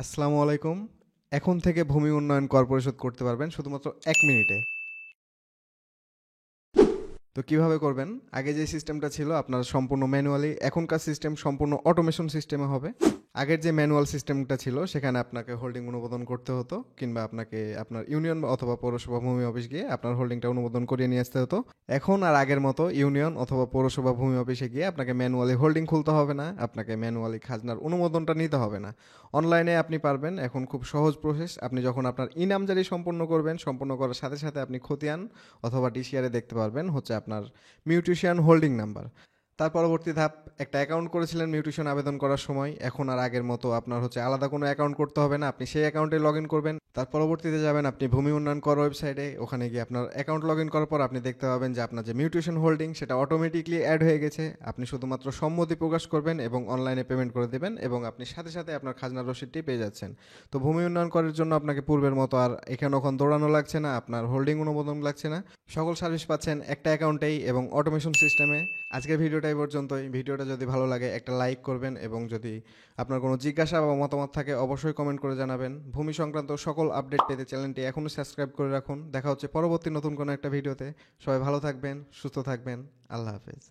আসসালামু আলাইকুম। এখন থেকে ভূমি উন্নয়ন কর পরিশোধ করতে পারবেন শুধুমাত্র ১ মিনিটে। তো কিভাবে করবেন? আগে যে সিস্টেমটা ছিল আপনার সম্পূর্ণ ম্যানুয়ালি, এখনকার সিস্টেম সম্পূর্ণ অটোমেশন সিস্টেমে হবে। আগের যে ম্যানুয়াল সিস্টেমটা ছিল সেখানে আপনাকে হোল্ডিং অনুমোদন করতে হতো, কিংবা আপনাকে আপনার ইউনিয়ন অথবা পৌরসভা ভূমি অফিস গিয়ে আপনার হোল্ডিংটা অনুমোদন করিয়ে নিয়ে আসতে হতো। এখন আর আগের মতো ইউনিয়ন অথবা পৌরসভা ভূমি অফিসে গিয়ে আপনাকে ম্যানুয়ালি হোল্ডিং খুলতে হবে না, আপনাকে ম্যানুয়ালি খাজনার অনুমোদনটা নিতে হবে না। অনলাইনে আপনি পারবেন। এখন খুব সহজ প্রসেস। আপনি যখন আপনার ইনামজারি সম্পন্ন করবেন, সম্পন্ন করার সাথে সাথে আপনি খতিয়ান অথবা ডিসিআরে দেখতে পারবেন হচ্ছে আপনার মিউটেশন হোল্ডিং নাম্বার। তার পরবর্তী ধাপ, একটা অ্যাকাউন্ট করেছিলেন মিউটেশন আবেদন করার সময়, এখন আর আগের মতো আপনার হচ্ছে আলাদা কোনো অ্যাকাউন্ট করতে হবে না, আপনি সেই অ্যাকাউন্টে লগ ইন করবেন। তার পরবর্তীতে যাবেন আপনি ভূমি উন্নয়ন কর ওয়েবসাইটে, ওখানে গিয়ে আপনার অ্যাকাউন্ট লগ ইন করার পর আপনি দেখতে পাবেন যে আপনার যে মিউটেশন হোল্ডিং সেটা অটোমেটিকলি অ্যাড হয়ে গেছে। আপনি শুধুমাত্র সম্মতি প্রকাশ করবেন এবং অনলাইনে পেমেন্ট করে দেবেন, এবং আপনি সাথে সাথে আপনার খাজনার রসিদটি পেয়ে যাচ্ছেন। তো ভূমি উন্নয়ন করার জন্য আপনাকে পূর্বের মতো আর এখানে ওখানে দৌড়ানো লাগছে না, আপনার হোল্ডিং অনুমোদন লাগছে না। সকল সার্ভিস পাচ্ছেন একটা অ্যাকাউন্টেই এবং অটোমেশন সিস্টেমে। আজকের ভিডিওটা এই পর্যন্তই। ভিডিওটা যদি ভালো লাগে একটা লাইক করবেন, এবং যদি আপনার কোনো জিজ্ঞাসা বা মতামত থাকে অবশ্যই কমেন্ট করে জানাবেন। ভূমি সংক্রান্ত সকল আপডেট পেতে চ্যানেলটি এখনও সাবস্ক্রাইব করে রাখুন। দেখা হচ্ছে পরবর্তী নতুন কোনো একটা ভিডিওতে। সবাই ভালো থাকবেন, সুস্থ থাকবেন। আল্লাহ হাফেজ।